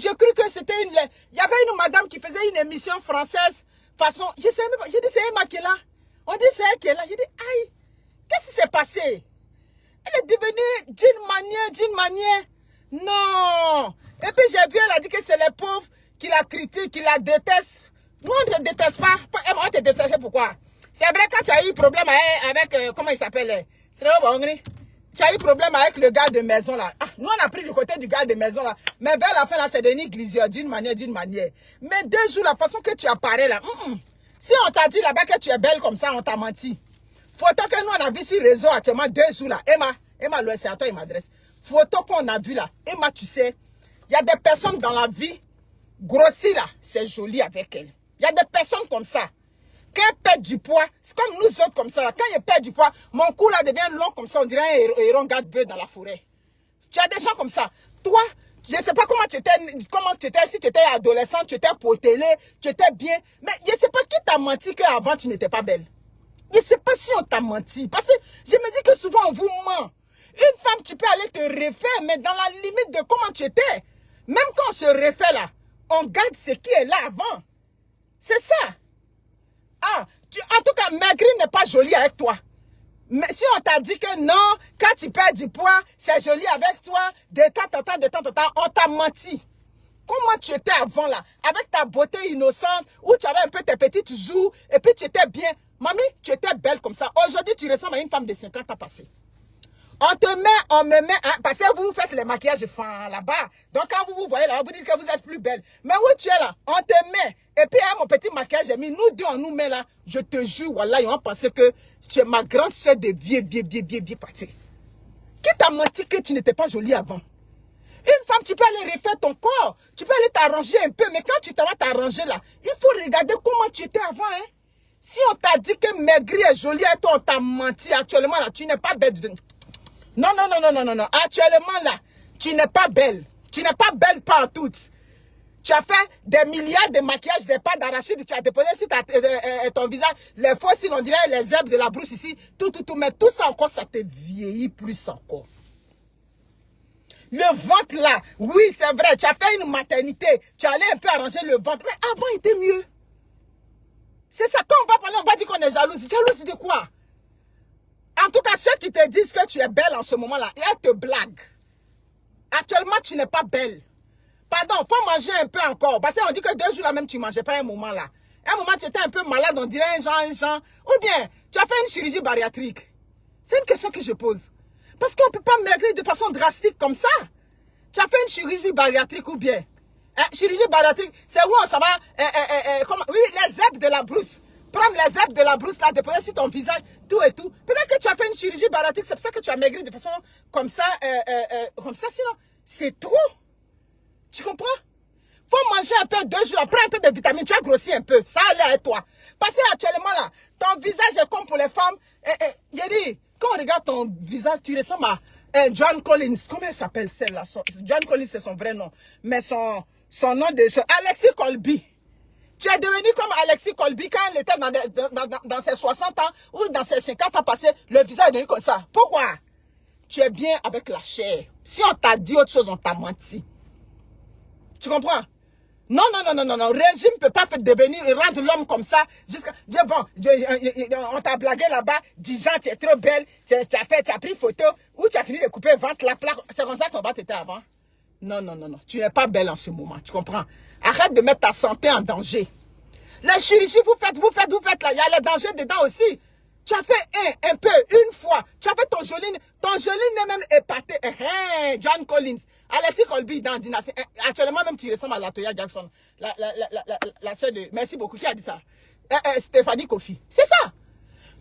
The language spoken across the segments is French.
J'ai cru que c'était une... Il y avait une madame qui faisait une émission française. Façon... Je sais même pas. J'ai dit, c'est Emma qui est là. On dit, c'est elle qui est là. J'ai dit, aïe, qu'est-ce qui s'est passé? Elle est devenue d'une manière. Non. Et puis j'ai vu, elle a dit que c'est les pauvres qui la critiquent, qui la détestent. Nous, on ne te déteste pas. On te déteste pourquoi? C'est vrai, quand tu as eu problème avec comment il s'appelle? C'est tu as eu problème avec le gars de maison là. Ah, nous, on a pris du côté du gars de maison là. Mais vers la fin là, c'est devenu glissure d'une manière. Mais 2 jours, la façon que tu apparais là. Si on t'a dit là-bas que tu es belle comme ça, on t'a menti. Photo que nous, on a vu sur réseau actuellement 2 jours là. Emma, c'est à toi, il m'adresse. Photo qu'on a vu là. Emma, tu sais, il y a des personnes dans la vie, grossies là, c'est joli avec elle. Il y a des personnes comme ça. Quand elle perd du poids, c'est comme nous autres comme ça. Quand elle perd du poids, mon cou là devient long comme ça. On dirait un héron garde-bœuf dans la forêt. Tu as des gens comme ça. Toi, je ne sais pas comment tu étais, si tu étais adolescente, tu étais potelée, tu étais bien. Mais je ne sais pas qui t'a menti qu'avant tu n'étais pas belle. Je ne sais pas si on t'a menti. Parce que je me dis que souvent on vous ment. Une femme, tu peux aller te refaire, mais dans la limite de comment tu étais. Même quand on se refait là, on garde ce qui est là avant. C'est ça. Ah, en tout cas, maigrir n'est pas joli avec toi. Mais si on t'a dit que non, quand tu perds du poids, c'est joli avec toi, de temps en temps, on t'a menti. Comment tu étais avant là, avec ta beauté innocente, où tu avais un peu tes petites joues, et puis tu étais bien. Mamie, tu étais belle comme ça. Aujourd'hui, tu ressembles à une femme de 50 ans passée. On me met, hein, parce que vous faites les maquillages là-bas. Donc quand vous voyez là, vous dites que vous êtes plus belle. Mais où tu es là, on te met. Et puis hein, mon petit maquillage, j'ai mis, nous deux, on nous met là. Je te jure, voilà, ils ont pensé que tu es ma grande soeur de vieux parti. Qui t'a menti que tu n'étais pas jolie avant? Une femme, tu peux aller refaire ton corps. Tu peux aller t'arranger un peu. Mais quand tu t'en vas t'arranger là, il faut regarder comment tu étais avant. Hein? Si on t'a dit que maigrir est joli et toi, on t'a menti. Actuellement là, tu n'es pas belle. Non. Actuellement là, tu n'es pas belle. Tu n'es pas belle partout. Tu as fait des milliards de maquillages, des pâtes d'arachide. Tu as déposé sur ton visage les fossiles, on dirait les herbes de la brousse ici. Tout. Mais tout ça encore, ça te vieillit plus encore. Le ventre là, oui, c'est vrai. Tu as fait une maternité. Tu allais un peu arranger le ventre. Mais avant, il était mieux. C'est ça. Quand on va parler, on va dire qu'on est jalouse. Jalouse de quoi? En tout cas, ceux qui te disent que tu es belle en ce moment-là, ils te blaguent. Actuellement, tu n'es pas belle. Pardon, faut manger un peu encore. Parce qu'on dit que 2 jours là même, tu ne mangeais pas un moment là. Un moment, tu étais un peu malade, on dirait un genre. Ou bien, tu as fait une chirurgie bariatrique. C'est une question que je pose. Parce qu'on ne peut pas maigrir de façon drastique comme ça. Tu as fait une chirurgie bariatrique ou bien? Chirurgie bariatrique, c'est où on s'en va, oui, les herbes de la brousse. Prendre les herbes de la brousse là, déposer sur ton visage, tout et tout. Peut-être que tu as fait une chirurgie bariatrique, c'est pour ça que tu as maigri de façon comme ça, sinon, c'est trop. Tu comprends? Faut manger un peu 2 jours, prends un peu de vitamines, tu as grossi un peu, ça allait avec toi. Parce que actuellement là, ton visage est comme pour les femmes. J'ai dit, quand on regarde ton visage, tu ressembles à John Collins. Comment elle s'appelle celle-là? John Collins, c'est son vrai nom. Mais son nom de... Alexis Colby. Tu es devenu comme Alexis Colby quand elle était dans ses 60 ans ou dans ses 50 ans passés, le visage est devenu comme ça. Pourquoi? Tu es bien avec la chair. Si on t'a dit autre chose, on t'a menti. Tu comprends? Non. Régime ne peut pas devenir, rendre l'homme comme ça. On t'a blagué là-bas. Dis Jean, tu es trop belle. Tu as pris photo. Ou tu as fini de couper le ventre, la plaque. C'est comme ça que ton ventre était avant. Non. Tu n'es pas belle en ce moment. Tu comprends? Arrête de mettre ta santé en danger. La chirurgie, vous faites là. Il y a les dangers dedans aussi. Tu as fait un peu, une fois. Tu as fait ton Joline est même épaté. John Collins. Alexis Colby dans Dynastie. Actuellement, même tu ressembles à Latoya Jackson. La soeur de... Merci beaucoup. Qui a dit ça? Stéphanie Kofi. C'est ça.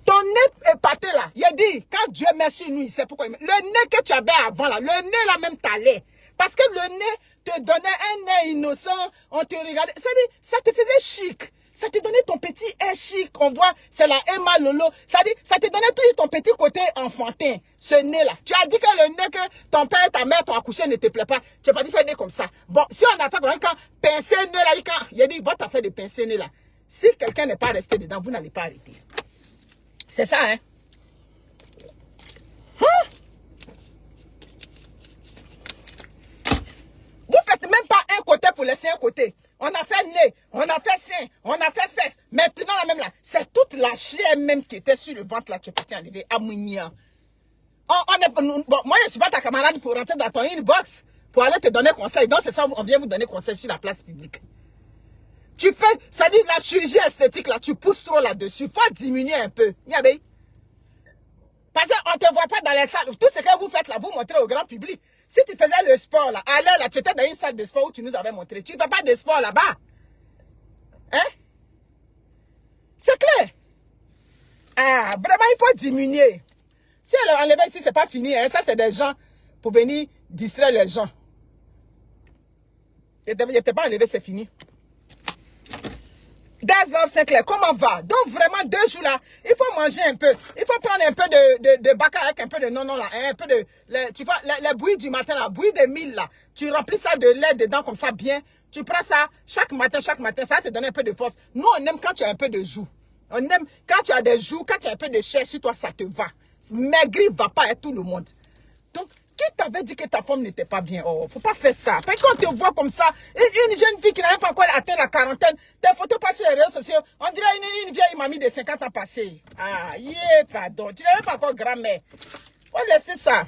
Ton nez épaté là. Il a dit, quand Dieu met sur nous, il sait pourquoi. Le nez que tu avais avant là, le nez là même t'allait. Parce que le nez te donnait un nez innocent. On te regardait. Ça te faisait chic. Ça te donnait ton petit air chic. On voit, c'est la Emma Lolo. Ça te donnait toujours ton petit côté enfantin. Ce nez-là. Tu as dit que le nez que ton père et ta mère t'ont accouché ne te plaît pas. Tu n'as pas dit faire un nez comme ça. Bon, si on a fait quand pincer le nez là, il a dit, votre affaire de pincer le nez là. Si quelqu'un n'est pas resté dedans, vous n'allez pas arrêter. C'est ça, hein? Vous fait même pas un côté pour laisser un côté. On a fait nez, on a fait sein, on a fait fesses. Maintenant, là même là, c'est toute la chair même qui était sur le ventre là, tu peux t'enlever à Mounia. Bon, moi, je ne suis pas ta camarade pour rentrer dans ton inbox, pour aller te donner conseil. Donc, c'est ça, on vient vous donner conseil sur la place publique. Tu fais, ça dit la chirurgie esthétique là, tu pousses trop là-dessus. Il faut diminuer un peu. Parce qu'on ne te voit pas dans les salles. Tout ce que vous faites là, vous montrez au grand public. Si tu faisais le sport là, allez là, tu étais dans une salle de sport où tu nous avais montré. Tu ne fais pas de sport là-bas. Hein? C'est clair. Ah, vraiment, il faut diminuer. Si elle est enlevée ici, ce n'est pas fini. Hein? Ça, c'est des gens pour venir distraire les gens. Je ne t'ai pas enlevé, c'est fini. That's Love Sinclair, comment va? Donc vraiment 2 jours là, il faut manger un peu. Il faut prendre un peu de bac avec un peu de non là, un peu de, tu vois, les bouillies du matin là, bouillie de mil là. Tu remplis ça de lait dedans comme ça bien. Tu prends ça chaque matin, ça va te donner un peu de force. Nous on aime quand tu as un peu de joues. On aime quand tu as des joues, quand tu as un peu de chair sur toi, ça te va. Maigrir va pas à tout le monde. Donc, qui t'avait dit que ta femme n'était pas bien? Oh, faut pas faire ça. Parce que quand tu vois comme ça, une jeune fille qui n'a même pas encore atteint la quarantaine, tes photos passent sur les réseaux sociaux, on dirait une vieille mamie de 50 ans passée. Ah, pardon. Tu n'es même pas encore grand-mère. Faut laisser ça.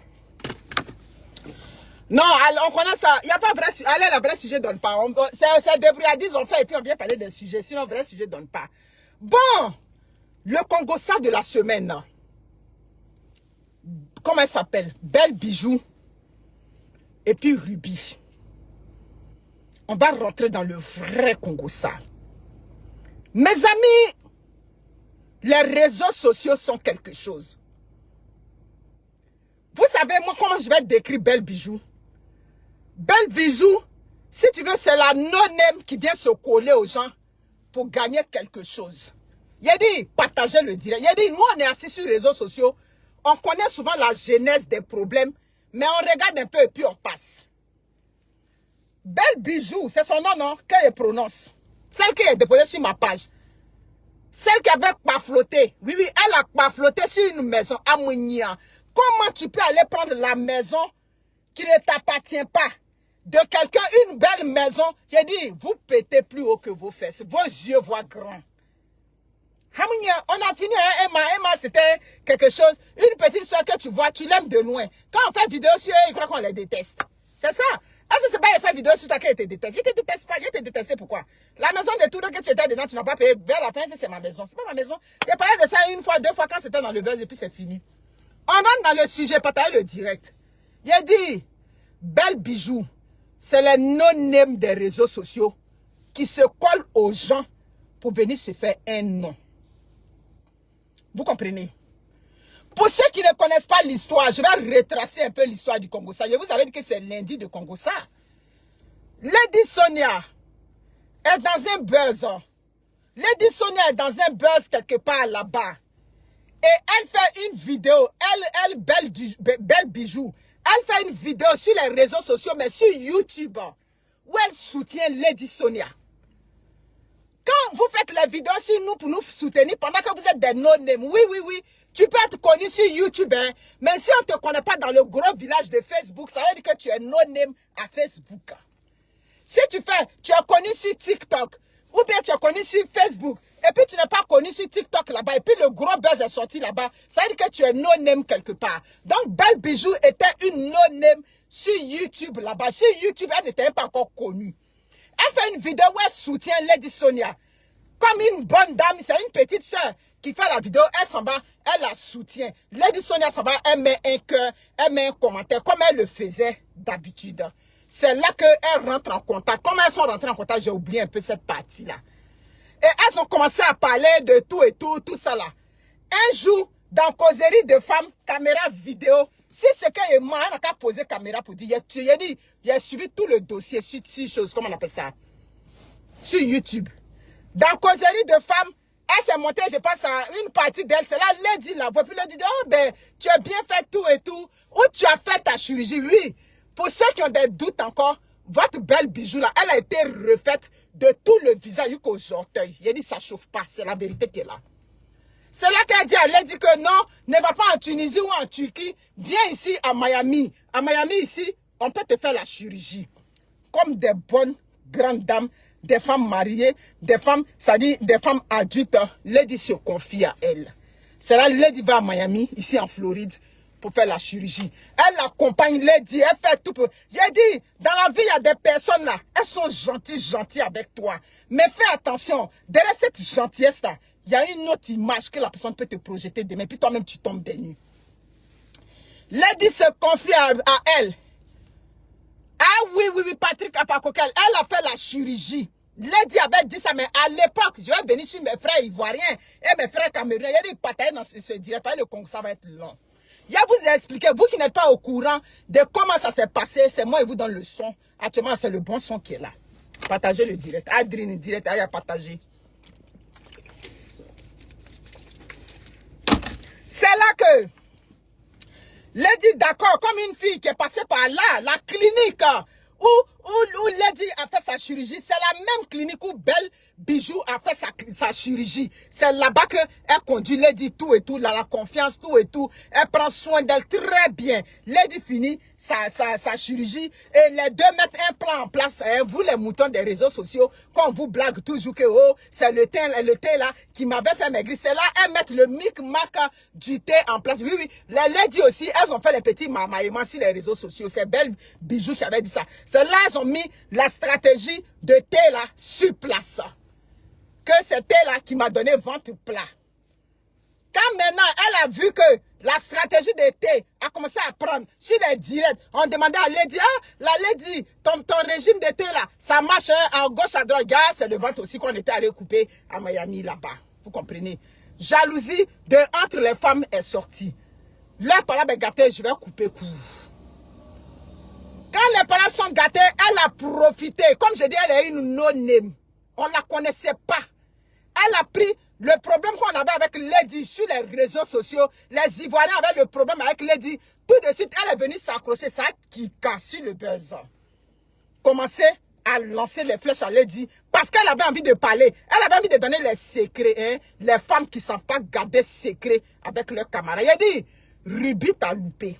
Non, on connaît ça. Il n'y a pas vrai sujet. Allez, le vrai sujet donne pas. C'est débrouillardise, on fait et puis on vient parler d'un sujet. Sinon, le vrai sujet donne pas. Bon, le Congo ça de la semaine. Comment elle s'appelle? Belle Bijou et puis Ruby. On va rentrer dans le vrai Congo ça. Mes amis, les réseaux sociaux sont quelque chose. Vous savez, moi, comment je vais décrire Belle Bijou? Belle Bijou, si tu veux, c'est la non-aime qui vient se coller aux gens pour gagner quelque chose. Il a dit, partagez le direct. Il a dit, nous, on est assis sur les réseaux sociaux. On connaît souvent la genèse des problèmes, mais on regarde un peu et puis on passe. Belle Bijou, c'est son nom, non? Qu'elle prononce. Celle qui est déposée sur ma page. Celle qui avait pas flotté. Oui, elle a pas flotté sur une maison à Mounia. Comment tu peux aller prendre la maison qui ne t'appartient pas de quelqu'un, une belle maison? J'ai dit, vous pétez plus haut que vos fesses. Vos yeux voient grand. On a fini, hein, Emma, c'était quelque chose. Une petite soeur que tu vois, tu l'aimes de loin. Quand on fait vidéo sur eux, ils croient qu'on les déteste. C'est ça. Est-ce que c'est pas il fait vidéo sur toi qu'elle te déteste? Je te déteste pas, je te détesté pourquoi? La maison de tout que tu étais dedans, tu n'as pas payé. Vers la fin, c'est ma maison. C'est pas ma maison. J'ai parlé de ça une fois, 2 fois quand c'était dans le buzz et puis c'est fini. On rentre dans le sujet, partager le direct. Il a dit, Belle Bijou, c'est les non-name des réseaux sociaux qui se collent aux gens pour venir se faire un nom. Vous comprenez? Pour ceux qui ne connaissent pas l'histoire, je vais retracer un peu l'histoire du Congo ça. Je vous avais dit que c'est lundi de Congo ça. Lady Sonia est dans un buzz. Lady Sonia est dans un buzz quelque part là-bas. Et elle fait une vidéo. Elle Belle Bijou. Elle fait une vidéo sur les réseaux sociaux, mais sur YouTube, où elle soutient Lady Sonia. Quand vous faites les vidéos sur nous pour nous soutenir pendant que vous êtes des non-name, oui, tu peux être connu sur YouTube, hein, mais si on ne te connaît pas dans le gros village de Facebook, ça veut dire que tu es non-name à Facebook. Si tu es connu sur TikTok, ou bien tu es connu sur Facebook, et puis tu n'es pas connu sur TikTok là-bas, et puis le gros buzz est sorti là-bas, ça veut dire que tu es non-name quelque part. Donc Belle Bijou était une non-name sur YouTube là-bas. Sur YouTube, elle n'était pas encore connue. Elle fait une vidéo où elle soutient Lady Sonia. Comme une bonne dame, c'est une petite soeur qui fait la vidéo, elle s'en va, elle la soutient. Lady Sonia s'en va, elle met un cœur, elle met un commentaire, comme elle le faisait d'habitude. C'est là qu'elles rentrent en contact. Comment elles sont rentrées en contact, j'ai oublié un peu cette partie-là. Et elles ont commencé à parler de tout et tout ça là. Un jour, dans causerie de femmes, caméra vidéo, si c'est qu'elle est mort, elle n'a qu'à poser caméra pour dire, j'ai suivi tout le dossier sur chose, comment on appelle ça, sur YouTube. Dans causerie de femmes, elle s'est montrée, je pense, à une partie d'elle, c'est là, Lady la voix, puis Lady dit, oh ben, tu as bien fait tout et tout, ou tu as fait ta chirurgie, oui. Pour ceux qui ont des doutes encore, votre Belle Bijou là, elle a été refaite de tout le visage jusqu'aux orteils. Il a dit, ça chauffe pas, c'est la vérité qui est là. C'est là qu'elle dit que non, ne va pas en Tunisie ou en Turquie, viens ici à Miami. À Miami ici, on peut te faire la chirurgie. comme des bonnes grandes dames, des femmes mariées, des femmes, c'est-à-dire des femmes adultes, Lady se confie à elle. C'est là, Lady va à Miami, ici en Floride, pour faire la chirurgie. Elle accompagne Lady, elle fait tout. J'ai dit, dans la vie, il y a des personnes là, elles sont gentilles avec toi. Mais fais attention, derrière cette gentillesse là, il y a une autre image que la personne peut te projeter demain, puis toi-même tu tombes des nues. Lady se confie à elle. Ah oui, Patrick Apakokel, elle a fait la chirurgie. Lady avait dit ça, mais à l'époque, je vais venir sur mes frères ivoiriens et mes frères camerounais. Il y a des batailles dans ce direct, le concours, ça va être long. Je vais vous expliquer, vous qui n'êtes pas au courant de comment ça s'est passé, c'est moi et vous dans le son. Actuellement, c'est le bon son qui est là. Partagez le direct. Adrien, direct, à partager. C'est là que Lady, d'accord, comme une fille qui est passée par là, la clinique où Lady a fait sa chirurgie, c'est la même clinique où Belle Bijou a fait sa chirurgie. C'est là-bas qu'elle conduit Lady tout et tout, la confiance, tout et tout. Elle prend soin d'elle très bien. Lady finit sa chirurgie et les deux mettent un plan en place. Hein, vous les moutons des réseaux sociaux, quand on vous blague toujours que oh, c'est le thé là qui m'avait fait maigrir. C'est là, elles mettent le micmac du thé en place. Oui, les Lady aussi, elles ont fait les petits mamaillements sur les réseaux sociaux. C'est Belle Bijou qui avait dit ça. C'est là, elles ont mis la stratégie de thé là sur place. Que c'est thé là qui m'a donné ventre plat. Quand maintenant, elle a vu que la stratégie de thé a commencé à prendre sur les directs, on demandait à Lady, ah, la Lady, ton régime de thé là, ça marche à gauche, à droite. Regarde, c'est le ventre aussi qu'on était allé couper à Miami là-bas. Vous comprenez? Jalousie entre les femmes est sortie. Leur palabre est gâtée, je vais couper court. Quand les palabres sont gâtées, elle a profité. Comme je dis, elle est une no-name. On ne la connaissait pas. Elle a pris le problème qu'on avait avec Lady sur les réseaux sociaux. Les Ivoiriens avaient le problème avec Lady. Tout de suite, elle est venue s'accrocher. Ça qui casse le buzz. Commencer à lancer les flèches à Lady. Parce qu'elle avait envie de parler. Elle avait envie de donner les secrets. Hein? Les femmes qui ne savent pas garder secret avec leurs camarades. Il a dit, Ruby t'a loupé.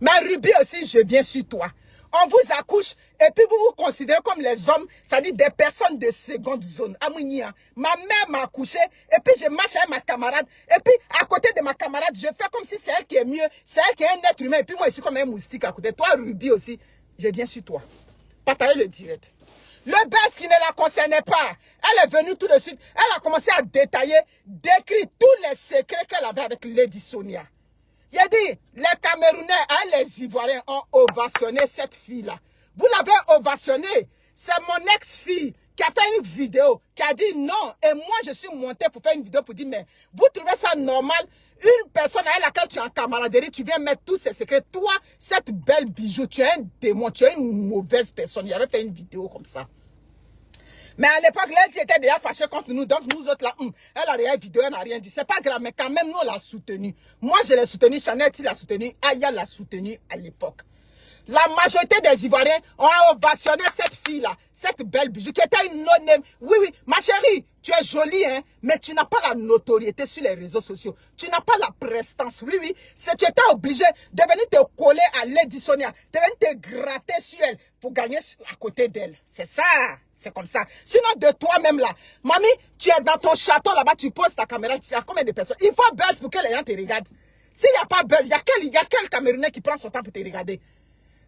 Mais Ruby aussi, je viens sur toi. On vous accouche et puis vous vous considérez comme les hommes, c'est-à-dire des personnes de seconde zone. Amounia, ma mère m'a accouché et puis je marche avec ma camarade. Et puis à côté de ma camarade, je fais comme si c'est elle qui est mieux, c'est elle qui est un être humain. Et puis moi, je suis comme un moustique à côté. Toi, Ruby aussi, je viens sur toi. Partagez le direct. Le buzz qui ne la concernait pas, elle est venue tout de suite. Elle a commencé à détailler, décrire tous les secrets qu'elle avait avec Lady Sonia. Il a dit, les Camerounais et les Ivoiriens ont ovationné cette fille-là. Vous l'avez ovationnée. C'est mon ex-fille qui a fait une vidéo, qui a dit non. Et moi, je suis montée pour faire une vidéo pour dire, mais vous trouvez ça normal? Une personne avec laquelle tu es en camaraderie, tu viens mettre tous ses secrets. Toi, cette Belle Bijou, tu es un démon, tu es une mauvaise personne. Il avait fait une vidéo comme ça. Mais à l'époque, Lady était déjà fâchée contre nous. Donc, nous autres, là, elle n'a rien vidéo, elle n'a rien dit. C'est pas grave, mais quand même, nous, on l'a soutenue. Moi, je l'ai soutenue. Chanel, il l'a soutenue. Aya l'a soutenue à l'époque. La majorité des Ivoiriens ont ovationné cette fille-là, cette Belle Bijou, qui était une non-name. Oui, ma chérie, tu es jolie, hein, mais tu n'as pas la notoriété sur les réseaux sociaux. Tu n'as pas la prestance. Oui. Tu étais obligé de venir te coller à Lady Sonia, de venir te gratter sur elle pour gagner à côté d'elle. C'est ça. C'est comme ça. Sinon, de toi-même là, mamie, tu es dans ton château là-bas, tu poses ta caméra, il y a combien de personnes? Il faut buzz pour que les gens te regardent. S'il n'y a pas buzz, il y a quel Camerounais qui prend son temps pour te regarder?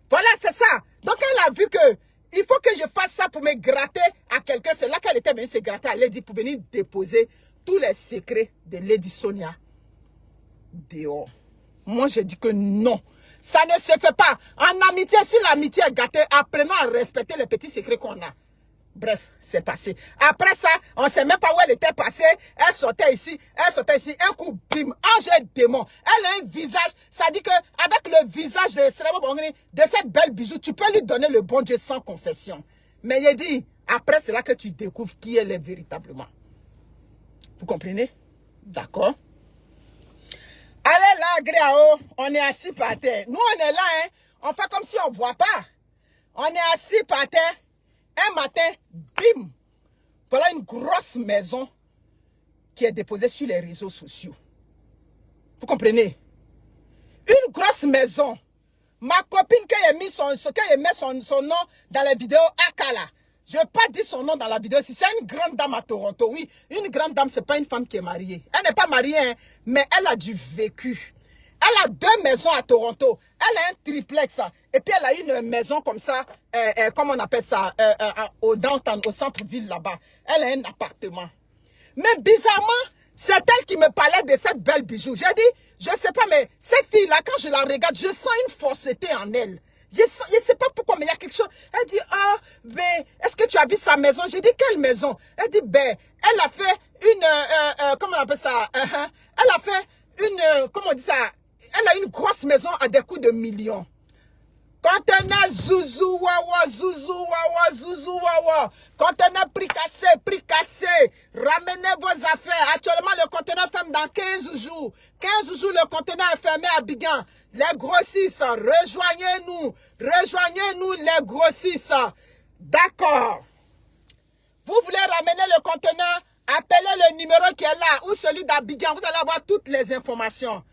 Voilà, c'est ça. Donc, elle a vu que il faut que je fasse ça pour me gratter à quelqu'un. C'est là qu'elle était venue se gratter à Lady pour venir déposer tous les secrets de Lady Sonia dehors. Moi, je dis que non. Ça ne se fait pas. En amitié, si l'amitié est gâtée, apprenons à respecter les petits secrets qu'on a. Bref, c'est passé. Après ça, on ne sait même pas où elle était passée. Elle sortait ici, un coup, bim, ange et démon. Elle a un visage, ça dit que avec le visage de cette Belle Bijou, tu peux lui donner le bon Dieu sans confession. Mais il dit, après c'est là que tu découvres qui elle est véritablement. Vous comprenez? D'accord? Allez là, Gréao, on est assis par terre. Nous, on est là, hein. On fait comme si on ne voit pas. On est assis par terre. Un matin, bim, voilà une grosse maison qui est déposée sur les réseaux sociaux. Vous comprenez? Une grosse maison. Ma copine, quand elle met son nom dans la vidéo, Akala. Je n'ai pas dit son nom dans la vidéo. Si c'est une grande dame à Toronto, oui. Une grande dame, ce n'est pas une femme qui est mariée. Elle n'est pas mariée, hein, mais elle a du vécu. Elle a 2 maisons à Toronto. Elle a un triplex. Et puis elle a une maison comme ça, comment on appelle ça, au downtown, au centre-ville là-bas. Elle a un appartement. Mais bizarrement, c'est elle qui me parlait de cette belle bijou. J'ai dit, je ne sais pas, mais cette fille-là, quand je la regarde, je sens une fausseté en elle. Je ne sais pas pourquoi, mais il y a quelque chose. Elle dit, ah, ben, est-ce que tu as vu sa maison? J'ai dit, quelle maison? Elle dit, ben, elle a fait une, comment on appelle ça? Elle a fait une, comment on dit ça? Elle a une grosse maison à des coûts de millions. Conteneur zouzou wawa, zouzou wawa, zouzou wawa. Conteneur prix cassé. Ramenez vos affaires. Actuellement, le conteneur ferme dans 15 jours. 15 jours, le conteneur est fermé à Bigan. Les grossistes, rejoignez-nous. Rejoignez-nous, les grossistes. D'accord. Vous voulez ramener le conteneur? Appelez le numéro qui est là ou celui d'Abidjan. Vous allez avoir toutes les informations.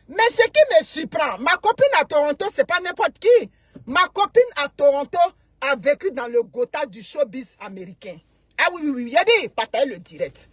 Mais ce qui me surprend, ma copine à Toronto, c'est pas n'importe qui. Ma copine à Toronto a vécu dans le Gotha du showbiz américain. Ah oui, il y a dit, partage le direct.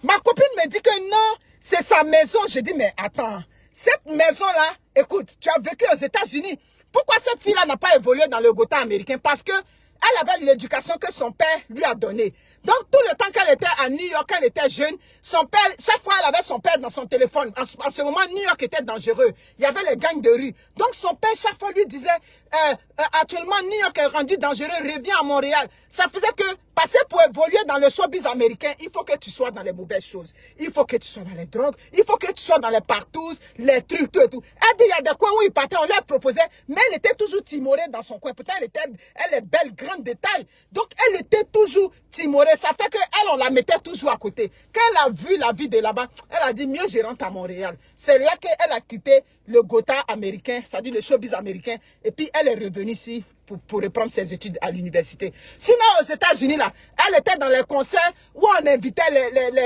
Ma copine me dit que non, c'est sa maison. J'ai dit, mais attends, cette maison-là, écoute, tu as vécu aux États-Unis. Pourquoi cette fille-là n'a pas évolué dans le Gotha américain? Parce que elle avait l'éducation que son père lui a donnée. Donc, tout le temps qu'elle était à New York, elle était jeune, son père, chaque fois, elle avait son père dans son téléphone. En ce moment, New York était dangereux. Il y avait les gangs de rue. Donc, son père, chaque fois, lui disait, actuellement, New York est rendu dangereux, reviens à Montréal. Ça faisait que, passer pour évoluer dans le showbiz américain, il faut que tu sois dans les mauvaises choses. Il faut que tu sois dans les drogues. Il faut que tu sois dans les partous, les trucs, tout et tout. Elle dit, il y a des coins où il partait, on leur proposait, mais elle était toujours timorée dans son coin. Pourtant, elle est belle, grande de taille. Donc, elle était toujours timorée. Ça fait qu'elle, on la mettait toujours à côté. Quand elle a vu la vie de là-bas, elle a dit, mieux je rentre à Montréal. C'est là qu'elle a quitté le Gotha américain, c'est-à-dire le showbiz américain. Et puis, elle est revenue ici pour reprendre ses études à l'université. Sinon, aux États-Unis, là, elle était dans les concerts où on invitait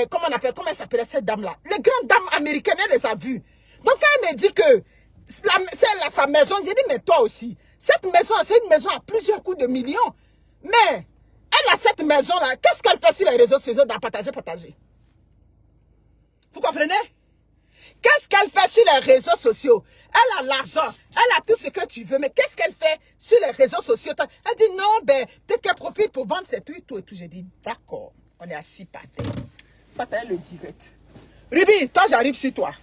comment elle s'appelait cette dame-là? Les grandes dames américaines, elle les a vues. Donc, quand elle me dit que c'est sa maison, j'ai dit, mais toi aussi, cette maison, c'est une maison à plusieurs coups de millions. Mais, elle a cette maison-là, qu'est-ce qu'elle fait sur les réseaux sociaux dans partager? Vous comprenez? Qu'est-ce qu'elle fait sur les réseaux sociaux? Elle a l'argent, elle a tout ce que tu veux, mais qu'est-ce qu'elle fait sur les réseaux sociaux? Elle dit non, ben, peut-être qu'elle profite pour vendre ses trucs, tout et tout. J'ai dit, d'accord, on est assis par terre. Partage le direct. Ruby, toi, j'arrive sur toi.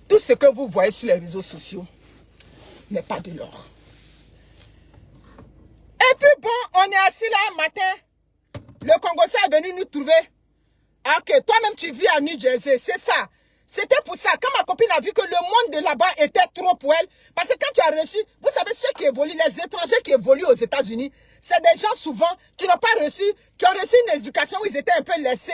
Tout ce que vous voyez sur les réseaux sociaux n'est pas de l'or. Et puis bon, on est assis là un matin. Le Congolais est venu nous trouver. Ok, toi-même tu vis à New Jersey, c'est ça. C'était pour ça, quand ma copine a vu que le monde de là-bas était trop pour elle, parce que quand tu as reçu, vous savez ceux qui évoluent, les étrangers qui évoluent aux États-Unis, c'est des gens souvent qui n'ont pas reçu, qui ont reçu une éducation où ils étaient un peu laissés,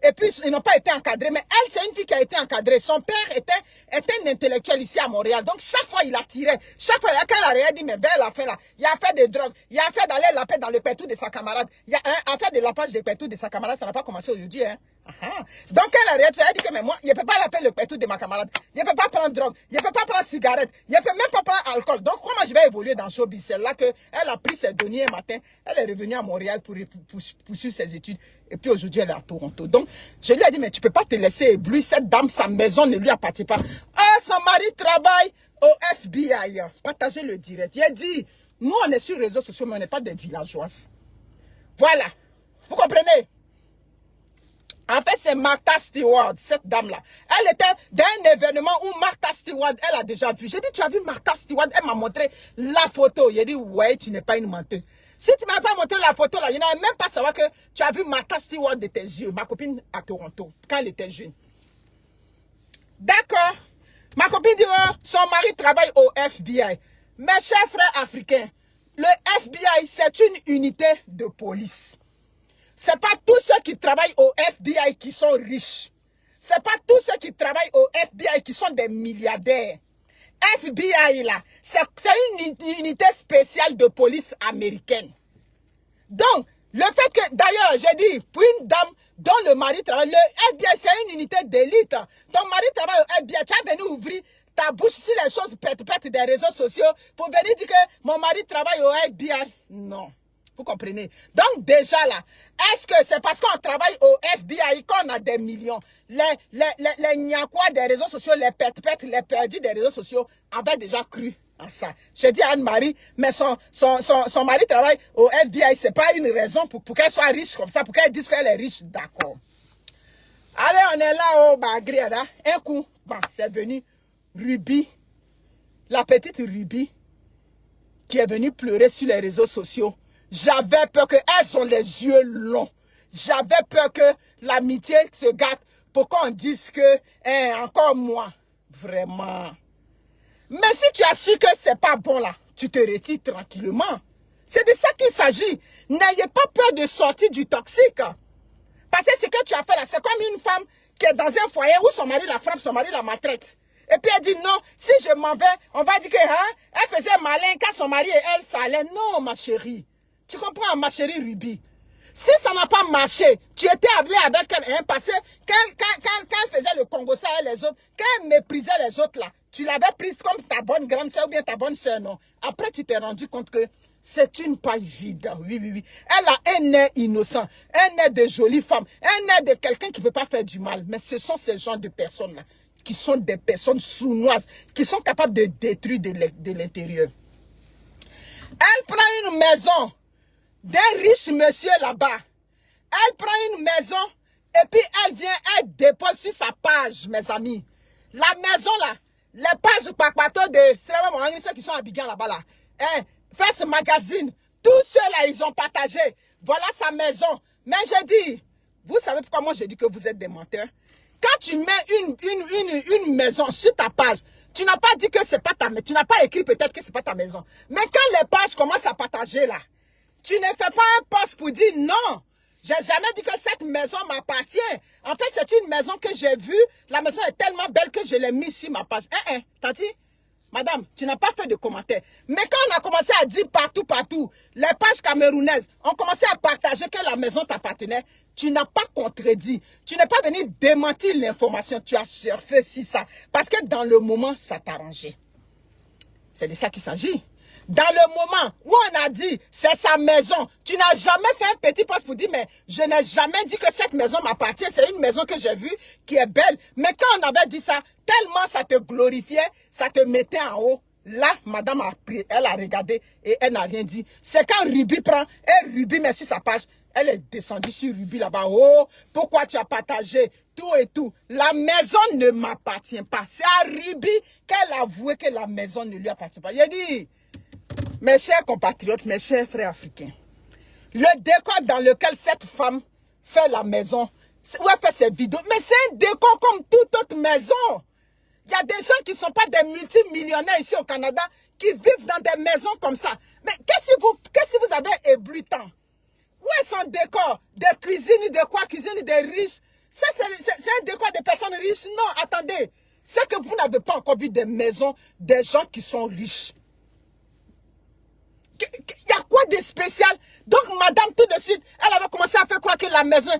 et puis ils n'ont pas été encadrés. Mais elle, c'est une fille qui a été encadrée. Son père était un intellectuel ici à Montréal. Donc chaque fois, il a tiré. Chaque fois, quand elle a dit, mais vers la fin là, il a fait des drogues, il a fait d'aller laper dans le pétou de sa camarade. Il a fait de lapage de pétou de sa camarade, ça n'a pas commencé aujourd'hui, hein. Donc elle a dit que mais moi, je ne peux pas laper le pétou de ma camarade. Je ne peux pas prendre drogue. Je ne peux pas prendre cigarette. Je ne peux même pas prendre alcool. Donc comment je vais évoluer dans le showbiz? C'est là qu'elle a pris ses deniers un matin. Elle est revenue à Montréal pour poursuivre ses études. Et puis aujourd'hui, elle est à Toronto. Donc, je lui ai dit, mais tu ne peux pas te laisser éblouir. Cette dame, sa maison ne lui appartient pas. Ah, son mari travaille au FBI. Partagez le direct. Il a dit, nous, on est sur les réseaux sociaux, mais on n'est pas des villageoises. Voilà. Vous comprenez? En fait, c'est Martha Stewart, cette dame-là. Elle était dans un événement où Martha Stewart, elle a déjà vu. J'ai dit, tu as vu Martha Stewart? Elle m'a montré la photo. J'ai dit, ouais, tu n'es pas une menteuse. Si tu ne m'as pas montré la photo, là, il n'avait même pas savoir que tu as vu Martha Stewart de tes yeux. Ma copine à Toronto, quand elle était jeune. D'accord. Ma copine dit, oh, son mari travaille au FBI. Mes chers frères africains, le FBI, c'est une unité de police. C'est pas tous ceux qui travaillent au FBI qui sont riches. C'est pas tous ceux qui travaillent au FBI qui sont des milliardaires. FBI là, c'est une unité spéciale de police américaine. Donc, Le fait que, d'ailleurs, j'ai dit, pour une dame dont le mari travaille, le FBI, c'est une unité d'élite. Ton mari travaille au FBI, tu as venu ouvrir ta bouche si les choses pètent des réseaux sociaux pour venir dire que mon mari travaille au FBI. Non. Vous comprenez? Donc déjà là, est-ce que c'est parce qu'on travaille au FBI qu'on a des millions? Les niaquois des réseaux sociaux, les pètes, les perdus des réseaux sociaux avaient déjà cru à ça. Je dis à Anne-Marie, mais son mari travaille au FBI, c'est pas une raison pour qu'elle soit riche comme ça, pour qu'elle dise qu'elle est riche, d'accord. Allez, on est là au Bagriada. Un coup, bon, c'est venu Ruby, la petite Ruby, qui est venue pleurer sur les réseaux sociaux. J'avais peur qu'elles ont les yeux longs. J'avais peur que l'amitié se gâte pour qu'on dise que, encore moi, vraiment. Mais si tu as su que c'est pas bon là, tu te retires tranquillement. C'est de ça qu'il s'agit. N'ayez pas peur de sortir du toxique. Parce que ce que tu as fait là, c'est comme une femme qui est dans un foyer où son mari la frappe, son mari la maltraite. Et puis elle dit non, si je m'en vais, on va dire que elle faisait malin quand son mari et elle s'allaient. Non, ma chérie. Tu comprends, ma chérie Ruby? Si ça n'a pas marché, tu étais appelé avec elle, parce que quand elle faisait le Congo, ça et les autres, quand elle méprisait les autres là, tu l'avais prise comme ta bonne grande soeur ou bien ta bonne soeur, non? Après, tu t'es rendu compte que c'est une paille vide. Oui, oui, oui. Elle a un nez innocent, un nez de jolie femme, un nez de quelqu'un qui ne peut pas faire du mal. Mais ce sont ces genres de personnes-là qui sont des personnes sournoises, qui sont capables de détruire de l'intérieur. Elle prend une maison d'un riche monsieur là-bas. Elle prend une maison et puis elle vient, elle dépose sur sa page, mes amis. La maison là, les pages par bateau de ceux qui sont à Abidjan là-bas là. First Magazine, tous ceux-là, ils ont partagé. Voilà sa maison. Mais je dis, vous savez pourquoi moi je dis que vous êtes des menteurs? Quand tu mets une maison sur ta page, tu n'as pas dit que c'est pas ta maison. Tu n'as pas écrit peut-être que c'est pas ta maison. Mais quand les pages commencent à partager là, tu ne fais pas un post pour dire non. J'ai jamais dit que cette maison m'appartient. En fait, c'est une maison que j'ai vue. La maison est tellement belle que je l'ai mise sur ma page. T'as dit? Madame, tu n'as pas fait de commentaires. Mais quand on a commencé à dire partout, les pages camerounaises ont commencé à partager que la maison t'appartenait, tu n'as pas contredit. Tu n'es pas venu démentir l'information. Tu as surfé sur ça. Parce que dans le moment, ça t'arrangeait. C'est de ça qu'il s'agit. Dans le moment où on a dit, c'est sa maison, tu n'as jamais fait un petit post pour dire, mais je n'ai jamais dit que cette maison m'appartient, c'est une maison que j'ai vue, qui est belle. Mais quand on avait dit ça, tellement ça te glorifiait, ça te mettait en haut. Là, madame a pris, elle a regardé et elle n'a rien dit. C'est quand Ruby prend, et Ruby met sur sa page, elle est descendue sur Ruby là-bas. Oh, pourquoi tu as partagé tout et tout? La maison ne m'appartient pas. C'est à Ruby qu'elle a avoué que la maison ne lui appartient pas. J'ai dit, mes chers compatriotes, mes chers frères africains, le décor dans lequel cette femme fait la maison, où elle fait ses vidéos, mais c'est un décor comme toute autre maison. Il y a des gens qui ne sont pas des multimillionnaires ici au Canada, qui vivent dans des maisons comme ça. Mais qu'est-ce que vous avez éblouissant? Où est son décor? De cuisine, de quoi? Cuisine des riches? Ça, c'est un décor de personnes riches? Non, attendez. C'est que vous n'avez pas encore vu des maisons des gens qui sont riches. Il y a quoi de spécial? Donc, madame, tout de suite, elle avait commencé à faire croire que la maison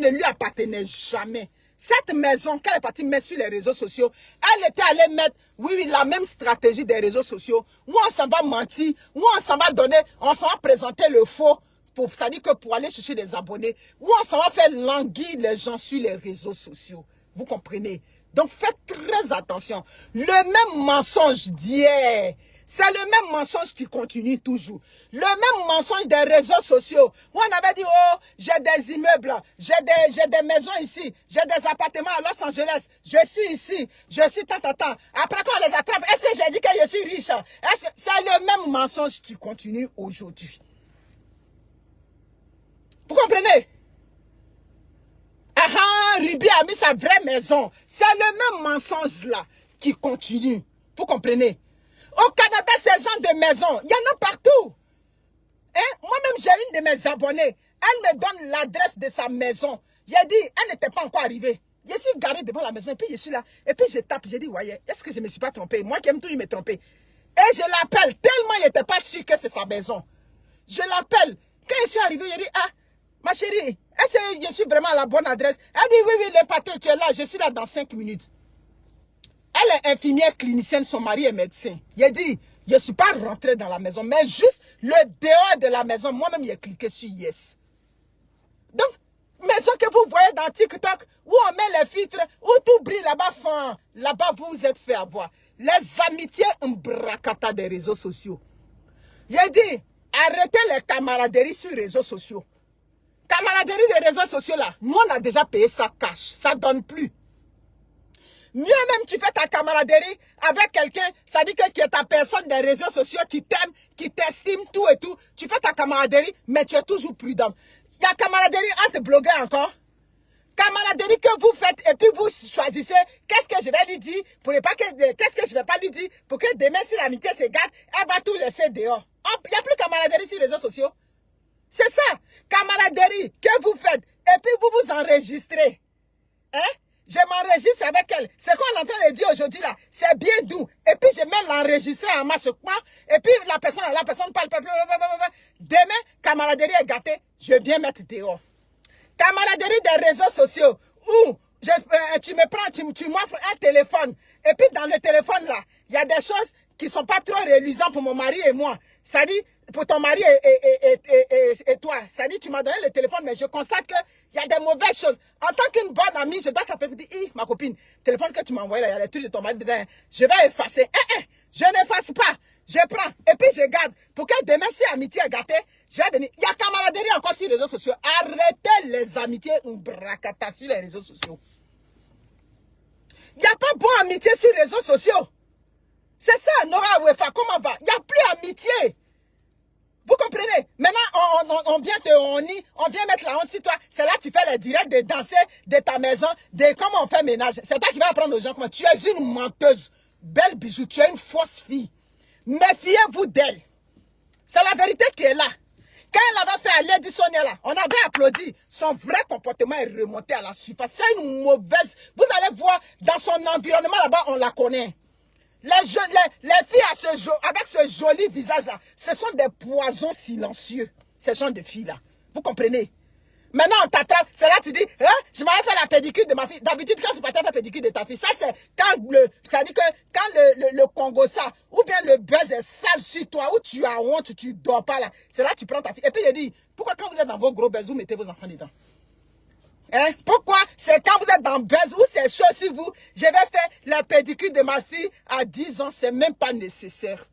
ne lui appartenait jamais. Cette maison, qu'elle est partie mettre sur les réseaux sociaux, elle était allée mettre, oui, la même stratégie des réseaux sociaux, où on s'en va mentir, où on s'en va donner, on s'en va présenter le faux, c'est-à-dire que pour aller chercher des abonnés, où on s'en va faire languir les gens sur les réseaux sociaux. Vous comprenez? Donc, faites très attention. Le même mensonge d'hier, c'est le même mensonge qui continue toujours. Le même mensonge des réseaux sociaux. Où on avait dit, oh, j'ai des immeubles, j'ai des maisons ici, j'ai des appartements à Los Angeles, je suis ici, je suis tant. Après qu'on les attrape, est-ce que j'ai dit que je suis riche? C'est le même mensonge qui continue aujourd'hui. Vous comprenez? Ruby a mis sa vraie maison. C'est le même mensonge là qui continue. Vous comprenez? Au Canada, ces gens de maison, il y en a partout. Moi-même, j'ai une de mes abonnées. Elle me donne l'adresse de sa maison. J'ai dit, elle n'était pas encore arrivée. Je suis garé devant la maison et puis je suis là. Et puis je tape, j'ai dit, voyez, est-ce que je ne me suis pas trompé? Moi qui aime tout, il me trompé. Et je l'appelle, tellement il n'était pas sûr que c'est sa maison. Je l'appelle. Quand je suis arrivée, j'ai dit, ah, ma chérie, est-ce que je suis vraiment à la bonne adresse? Elle dit, oui, oui, les pâtés, tu es là, je suis là dans 5 minutes. Elle est infirmière clinicienne, son mari est médecin. Il a dit, je ne suis pas rentrée dans la maison, mais juste le dehors de la maison, moi-même, j'ai cliqué sur yes. Donc, maison que vous voyez dans TikTok, où on met les filtres, où tout brille là-bas, là-bas, vous vous êtes fait avoir. Les amitiés bracata des réseaux sociaux. J'ai dit, arrêtez les camaraderies sur les réseaux sociaux. Camaraderie des réseaux sociaux là, nous on a déjà payé ça cash, ça donne plus. Mieux même tu fais ta camaraderie avec quelqu'un, ça dit que tu es ta personne des réseaux sociaux qui t'aime, qui t'estime, tout et tout. Tu fais ta camaraderie, mais tu es toujours prudent. Il y a camaraderie entre blogueurs encore. Camaraderie que vous faites et puis vous choisissez qu'est-ce que je vais lui dire pour ne pas que qu'est-ce que je vais pas lui dire pour que demain si l'amitié se gâte, elle va tout laisser dehors. Il n'y a plus camaraderie sur les réseaux sociaux. C'est ça, camaraderie que vous faites et puis vous vous enregistrez. Hein? Je m'enregistre avec elle. C'est quoi on est en train de dire aujourd'hui là? C'est bien doux. Et puis je mets l'enregistré en marche. Et puis la personne parle. Demain, camaraderie est gâtée. Je viens mettre dehors. Camaraderie des réseaux sociaux où tu me prends, tu m'offres un téléphone. Et puis dans le téléphone là, il y a des choses qui ne sont pas trop réluisantes pour mon mari et moi. Ça dit, pour ton mari et toi. Ça dit, tu m'as donné le téléphone, mais je constate qu'il y a des mauvaises choses. En tant qu'une bonne amie, je dois t'appeler et dire, ma copine, le téléphone que tu m'as envoyé là, il y a les trucs de ton mari dedans. Je vais effacer. Je n'efface pas. Je prends et puis je garde. Pour que demain, si l'amitié est gâtée, je vais venir. Il y a camaraderie encore sur les réseaux sociaux. Arrêtez les amitiés ou bracata sur les réseaux sociaux. Il n'y a pas bonne amitié sur les réseaux sociaux. C'est ça, Nora Wefa, comment va? Il n'y a plus amitié. Vous comprenez? Maintenant, on vient on vient mettre la honte sur toi. C'est là que tu fais les directs de danser de ta maison, de comment on fait ménage. C'est toi qui vas apprendre aux gens comment. Tu es une menteuse. Belle bijou, tu es une fausse fille. Méfiez-vous d'elle. C'est la vérité qui est là. Quand elle avait fait à Lady Sonia là, on avait applaudi. Son vrai comportement est remonté à la surface. C'est une mauvaise. Vous allez voir, dans son environnement là-bas, on la connaît. Les filles avec ce joli visage-là, ce sont des poisons silencieux, ces gens de filles-là. Vous comprenez? Maintenant, on t'attrape, c'est là que tu dis, hein, je m'avais fait la pédicure de ma fille. D'habitude, quand tu partais faire la pédicure de ta fille, ça c'est quand ça dit que quand le Congo ça, ou bien le buzz est sale sur toi, ou tu as honte, tu dors pas là, c'est là que tu prends ta fille. Et puis, je dis, pourquoi quand vous êtes dans vos gros buzz, vous mettez vos enfants dedans? Hein? Pourquoi? C'est quand vous êtes dans buzz ou c'est chaud sur vous. Je vais faire la pédicure de ma fille à 10 ans, c'est même pas nécessaire.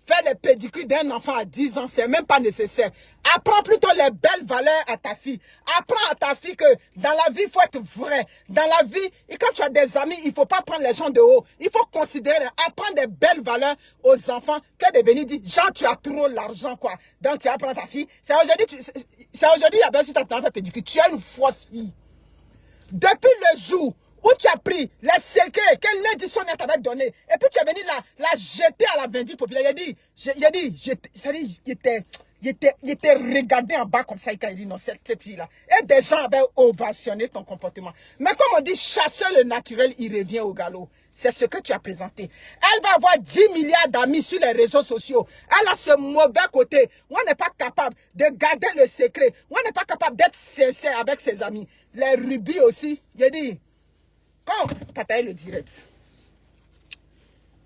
Faire le pédicure d'un enfant à 10 ans, c'est même pas nécessaire. Apprends plutôt les belles valeurs à ta fille. Apprends à ta fille que dans la vie, il faut être vrai. Dans la vie, et quand tu as des amis, il ne faut pas prendre les gens de haut. Il faut considérer, apprendre des belles valeurs aux enfants que de venir dire, Jean, tu as trop l'argent, quoi. Donc, tu apprends ta fille. C'est aujourd'hui, il y a bien sûr ta fait pédicure. Tu es une fausse fille. Depuis le jour où tu as pris les secrets que Lady Sonia t'avait donné, et puis tu es venu la jeter à la vindicte populaire. Il était regardé en bas comme ça, il dit non, cette fille-là. Et des gens avaient ovationné ton comportement. Mais comme on dit, chasser le naturel, il revient au galop. C'est ce que tu as présenté. Elle va avoir 10 milliards d'amis sur les réseaux sociaux. Elle a ce mauvais côté. On n'est pas capable de garder le secret. On n'est pas capable d'être sincère avec ses amis. Les rubis aussi. J'ai dit, quand on partage le direct.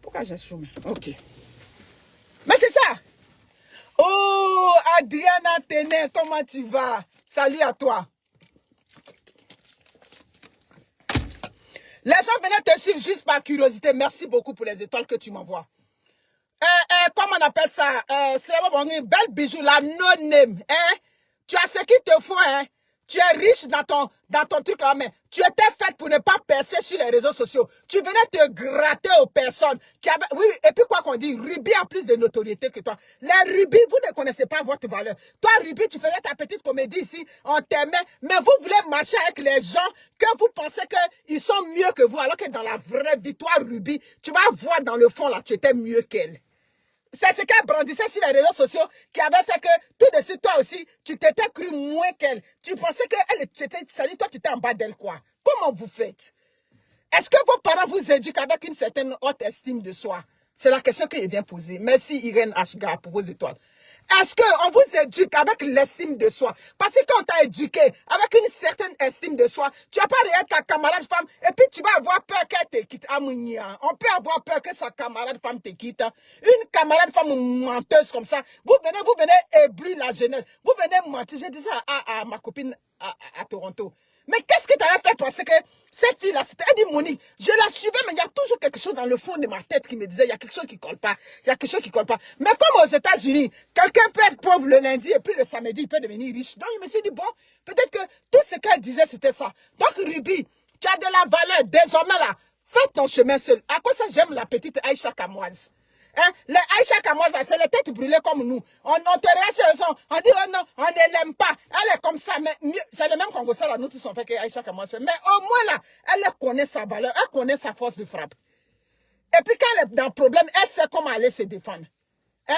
Pourquoi j'ai chômé? Ok. Mais c'est ça. Oh, Adriana Téné, comment tu vas? Salut à toi. Les gens venaient te suivre juste par curiosité. Merci beaucoup pour les étoiles que tu m'envoies. Comment on appelle ça? C'est vraiment une belle bijou, la no-name. Hein? Tu as ce qu'il te faut, hein? Tu es riche dans ton truc là, mais tu étais faite pour ne pas percer sur les réseaux sociaux. Tu venais te gratter aux personnes qui avaient... Oui, et puis quoi qu'on dit, Ruby a plus de notoriété que toi. Les Ruby, vous ne connaissez pas votre valeur. Toi, Ruby, tu faisais ta petite comédie ici, on t'aimait, mais vous voulez marcher avec les gens que vous pensez qu'ils sont mieux que vous, alors que dans la vraie vie, toi, Ruby, tu vas voir dans le fond là, tu étais mieux qu'elle. C'est ce qu'elle brandissait sur les réseaux sociaux qui avait fait que tout de suite, toi aussi, tu t'étais cru moins qu'elle. Tu pensais qu'elle était, ça dit, toi, tu étais en bas d'elle, quoi. Comment vous faites? Est-ce que vos parents vous éduquent avec une certaine haute estime de soi? C'est la question que je viens poser. Merci Irène Ashgar pour vos étoiles. Est-ce qu'on vous éduque avec l'estime de soi? Parce que quand on t'a éduqué avec une certaine estime de soi, tu vas pas regarder ta camarade femme et puis tu vas avoir peur qu'elle te quitte. On peut avoir peur que sa camarade femme te quitte. Une camarade femme menteuse comme ça, vous venez éblouir la jeunesse. Vous venez mentir. J'ai dit ça à ma copine à Toronto. Mais qu'est-ce qui t'avait fait penser que cette fille-là, c'était Eddie Monique? Je la suivais, mais il y a toujours quelque chose dans le fond de ma tête qui me disait, il y a quelque chose qui colle pas. Il y a quelque chose qui colle pas. Mais comme aux États-Unis, quelqu'un peut être pauvre le lundi et puis le samedi, il peut devenir riche. Donc, je me suis dit, bon, peut-être que tout ce qu'elle disait, c'était ça. Donc, Ruby, tu as de la valeur. Désormais, là, fais ton chemin seul. À quoi ça, j'aime la petite Aïcha Kamoise. Hein? Les Aïcha Kamoise, c'est les têtes brûlées comme nous. On te regarde sur le son, on dit oh non, on ne l'aime pas. Elle est comme ça, mais c'est le même Congo là, nous tous on fait que Aïcha Kamoise fait. Mais au moins là, elle connaît sa valeur, elle connaît sa force de frappe. Et puis quand elle est dans le problème, elle sait comment aller se défendre. Hein?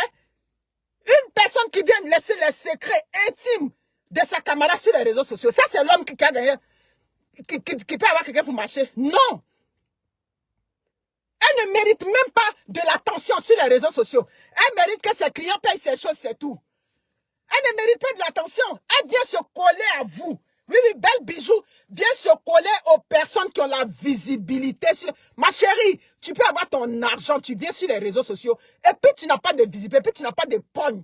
Une personne qui vient laisser les secrets intimes de sa camarade sur les réseaux sociaux, ça c'est l'homme qui a gagné, qui peut avoir quelqu'un pour marcher. Non! Elle ne mérite même pas de l'attention sur les réseaux sociaux. Elle mérite que ses clients payent ses choses, c'est tout. Elle ne mérite pas de l'attention. Elle vient se coller à vous. Oui, oui, belle bijou, viens se coller aux personnes qui ont la visibilité. Ma chérie, tu peux avoir ton argent, tu viens sur les réseaux sociaux, et puis tu n'as pas de visibilité, et puis tu n'as pas de pogne.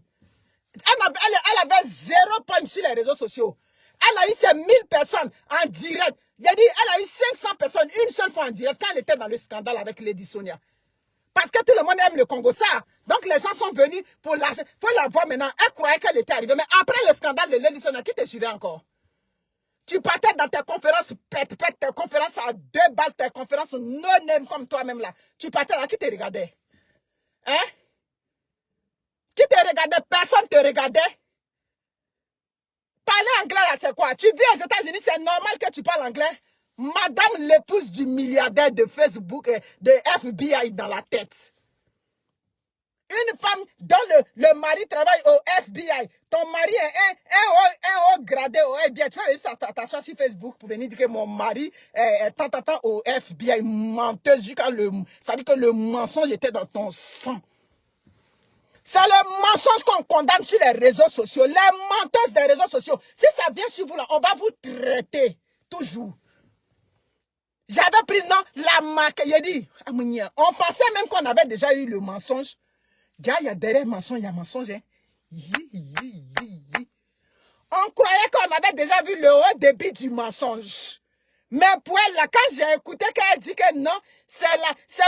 Elle avait 0 pogne sur les réseaux sociaux. Elle a eu ses 1000 personnes en direct. Il a dit, elle a eu 500 personnes une seule fois en direct quand elle était dans le scandale avec Lady Sonia. Parce que tout le monde aime le Congo ça. Donc les gens sont venus pour l'argent. Il faut la voir maintenant. Elle croyait qu'elle était arrivée. Mais après le scandale de Lady Sonia, qui te suivait encore? Tu partais dans tes conférences pète, tes conférences à 2 balles, tes conférences non-name comme toi-même là. Tu partais là, qui te regardait? Hein? Qui te regardait? Personne ne te regardait. Parler anglais là, c'est quoi? Tu vis aux États-Unis, c'est normal que tu parles anglais. Madame l'épouse du milliardaire de Facebook, de FBI dans la tête. Une femme dont le mari travaille au FBI. Ton mari est un haut gradé au FBI. Tu vas t'asseoir sur Facebook pour venir dire que mon mari est tant au FBI. Menteuse. Ça dit que le mensonge était dans ton sang. C'est le mensonge qu'on condamne sur les réseaux sociaux. Les menteuses des réseaux sociaux. Si ça vient sur vous, là, on va vous traiter. Toujours. J'avais pris le nom, la marque. J'ai dit, on pensait même qu'on avait déjà eu le mensonge. Il y a derrière mensonge, il y a mensonge. Hein. On croyait qu'on avait déjà vu le haut débit du mensonge. Mais pour elle, là, quand j'ai écouté qu'elle dit que non, c'est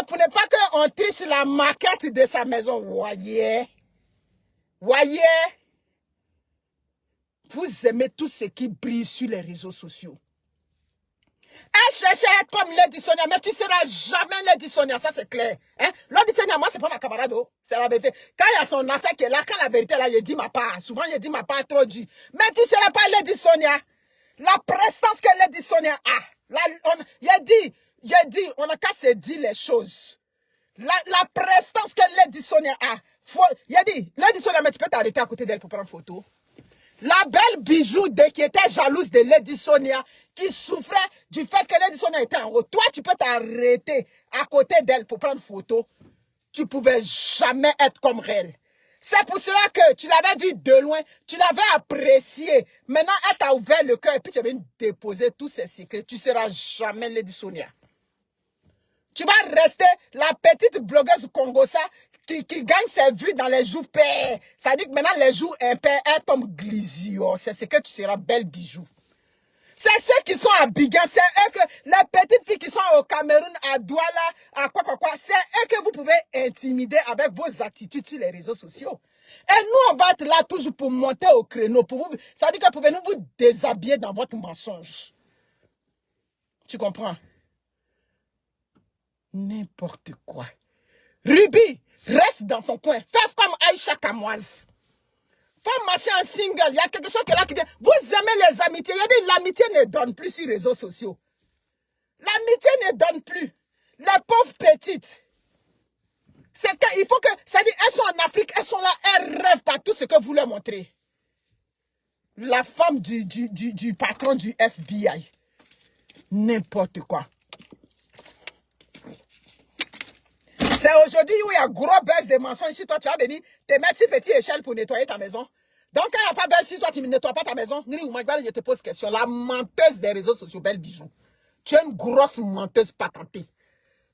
pour ne pas qu'on triche la maquette de sa maison. Voyez. Voyez. Vous aimez tout ce qui brille sur les réseaux sociaux. Elle cherchait à être comme Lady Sonia, mais tu ne seras jamais Lady Sonia, ça c'est clair. Hein? Lady Sonia, moi, c'est pas ma camarade, oh. C'est la vérité. Quand il y a son affaire qui est là, quand la vérité là, je dis ma part. Souvent, je dis ma part trop dure. Mais tu ne seras pas Lady Sonia. La prestance que Lady Sonia a. J'ai dit, on n'a qu'à se dire les choses. La prestance que Lady Sonia a. J'ai dit, Lady Sonia, mais tu peux t'arrêter à côté d'elle pour prendre photo. La belle bijou qui était jalouse de Lady Sonia, qui souffrait du fait que Lady Sonia était en haut. Toi, tu peux t'arrêter à côté d'elle pour prendre photo. Tu ne pouvais jamais être comme elle. C'est pour cela que tu l'avais vu de loin, tu l'avais apprécié. Maintenant, elle t'a ouvert le cœur et puis tu viens déposer tous ses secrets. Tu ne seras jamais Lady Sonia. Tu vas rester la petite blogueuse Congosa qui gagne ses vues dans les jours pairs. Ça dit que maintenant les jours impairs, elle tombe glisio. C'est ce que tu seras, belle bijou. C'est ceux qui sont à Bigan, c'est eux que les petites filles qui sont au Cameroun, à Douala, à quoi, c'est eux que vous pouvez intimider avec vos attitudes sur les réseaux sociaux. Et nous, on va être là toujours pour monter au créneau. Ça dit que pouvez nous vous déshabiller dans votre mensonge. Tu comprends? N'importe quoi. Ruby, reste dans ton coin. Fais comme Aïcha Kamoise. Faut marcher en single. Il y a quelque chose qui est là qui dit, vous aimez les amitiés. Il y a dit, l'amitié ne donne plus sur les réseaux sociaux. L'amitié ne donne plus. Les pauvres petites. Il faut que, ça dit, elles sont en Afrique, elles sont là, elles rêvent par tout ce que vous leur montrez. La femme du patron du FBI. N'importe quoi. C'est aujourd'hui où il y a gros buzz des mensonges. Si toi, tu as venu te mettre sur petite échelle pour nettoyer ta maison. Donc, quand il n'y a pas buzz, si toi, tu ne nettoies pas ta maison, je te pose question. La menteuse des réseaux sociaux, belle bijou. Tu es une grosse menteuse patentée.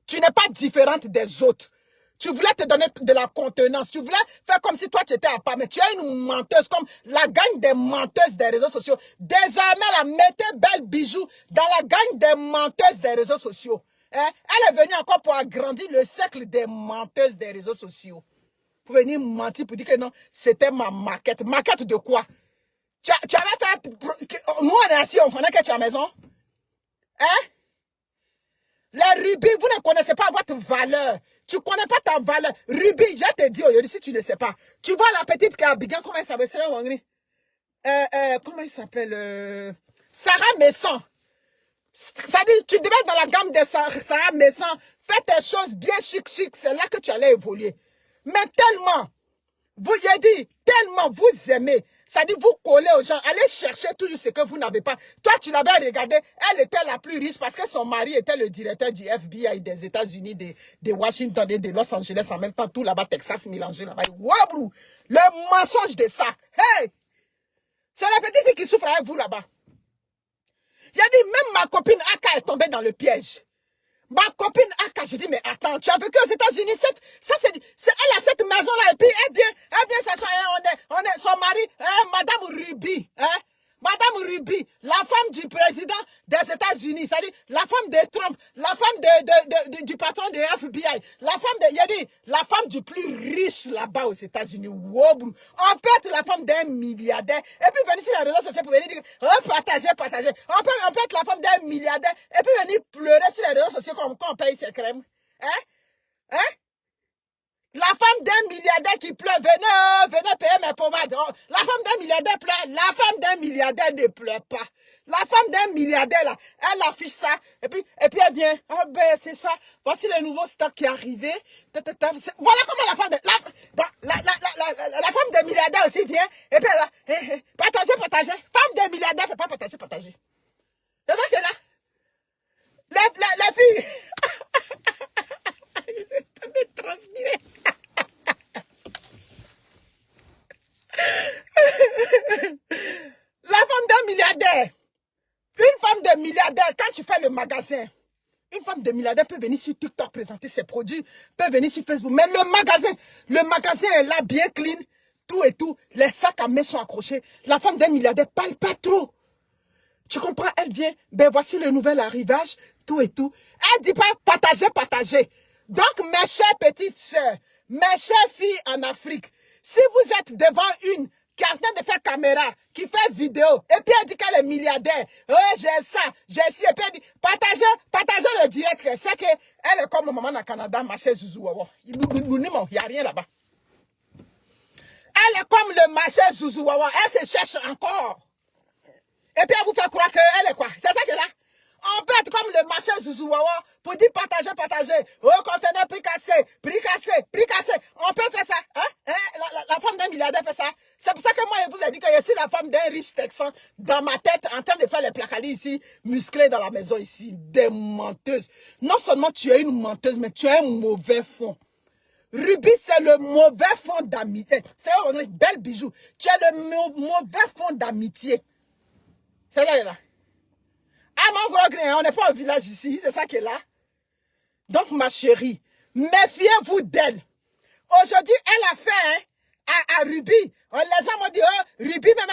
Tu n'es pas différente des autres. Tu voulais te donner de la contenance. Tu voulais faire comme si toi, tu étais à part. Mais tu es une menteuse comme la gang des menteuses des réseaux sociaux. Désormais, la mettez belle bijou dans la gang des menteuses des réseaux sociaux. Hein? Elle est venue encore pour agrandir le cercle des menteuses des réseaux sociaux. Pour venir mentir, pour dire que non, c'était ma maquette. Maquette de quoi? Tu avais fait... Nous, on est assis, on connaît que tu es à la maison. Hein? Les rubis, vous ne connaissez pas votre valeur. Tu ne connais pas ta valeur. Rubis, je te dis aujourd'hui, si tu ne sais pas. Tu vois la petite qui a Abidjan, comment elle s'appelle? Comment elle s'appelle? Sarah Messon. Ça dit, tu devais être dans la gamme de Sarah Messon. Fais tes choses bien chic. C'est là que tu allais évoluer. Mais tellement, j'ai dit, tellement vous aimez. Ça dit, vous collez aux gens. Allez chercher toujours ce que vous n'avez pas. Toi, tu l'avais regardé. Elle était la plus riche parce que son mari était le directeur du FBI des États-Unis, de Washington et de Los Angeles. En même temps, tout là-bas, Texas mélangé là-bas. Waouh, le mensonge de ça. Hey! C'est la petite fille qui souffre avec vous là-bas. J'ai dit, même ma copine Aka est tombée dans le piège. Ma copine Aka, j'ai dit, mais attends, tu as vécu aux États-Unis, elle a cette maison-là, et puis elle vient s'asseoir, on est son mari, Madame Ruby, Madame Ruby, la femme du président des États-Unis, c'est-à-dire la femme de Trump, la femme du patron de FBI, la femme du plus riche là-bas aux États-Unis. Wow, on peut être la femme d'un milliardaire, et puis venir sur les réseaux sociaux pour venir dire, partager. On peut être la femme d'un milliardaire, et puis venir pleurer sur les réseaux sociaux comme quand on paye ses crèmes. Hein? La femme d'un milliardaire qui pleure, venez payer mes pommades. La femme d'un milliardaire pleure. La femme d'un milliardaire ne pleure pas. La femme d'un milliardaire, là, elle affiche ça. Et puis elle vient. Ah ben, c'est ça. Voici le nouveau stock qui est arrivé. Voilà comment la femme de... La femme d'un milliardaire aussi vient. Et puis elle a... Partagez. Femme d'un milliardaire, fait pas partager. C'est ça que là. La fille... Il s'est en train de transpirer. La femme d'un milliardaire. Une femme de milliardaire, quand tu fais le magasin, une femme de milliardaire peut venir sur TikTok présenter ses produits, peut venir sur Facebook. Mais le magasin est là, bien clean, tout et tout. Les sacs à main sont accrochés. La femme d'un milliardaire parle pas trop. Tu comprends? Elle vient, ben voici le nouvel arrivage, tout et tout. Elle dit pas partager. Donc, mes chères petites sœurs, mes chères filles en Afrique, si vous êtes devant une qui est en train de faire caméra, qui fait vidéo, et puis elle dit qu'elle est milliardaire, j'ai ça, j'ai ci, et puis elle dit, partagez le direct, c'est qu'elle est comme maman dans le Canada, ma chère Zouzou, il n'y a rien là-bas. Elle est comme le marché Zouzou, elle se cherche encore. Et puis elle vous fait croire qu'elle est quoi? C'est ça qu'elle a. On peut être comme le marché Zouzouawa pour dire partager. Conteneur prix cassé. On peut faire ça. Hein? La femme d'un milliardaire fait ça. C'est pour ça que moi, je vous ai dit que je suis la femme d'un riche texan dans ma tête en train de faire les placadis ici, musclés dans la maison ici. Des menteuses. Non seulement tu es une menteuse, mais tu as un mauvais fond. Ruby, c'est le mauvais fond d'amitié. C'est un bel bijou. Tu as le mauvais fond d'amitié. C'est ça qui est là. Ah, mon gros grain, on n'est pas au village ici, c'est ça qui est là. Donc, ma chérie, méfiez-vous d'elle. Aujourd'hui, elle a fait à Ruby. Les gens m'ont dit, Ruby, même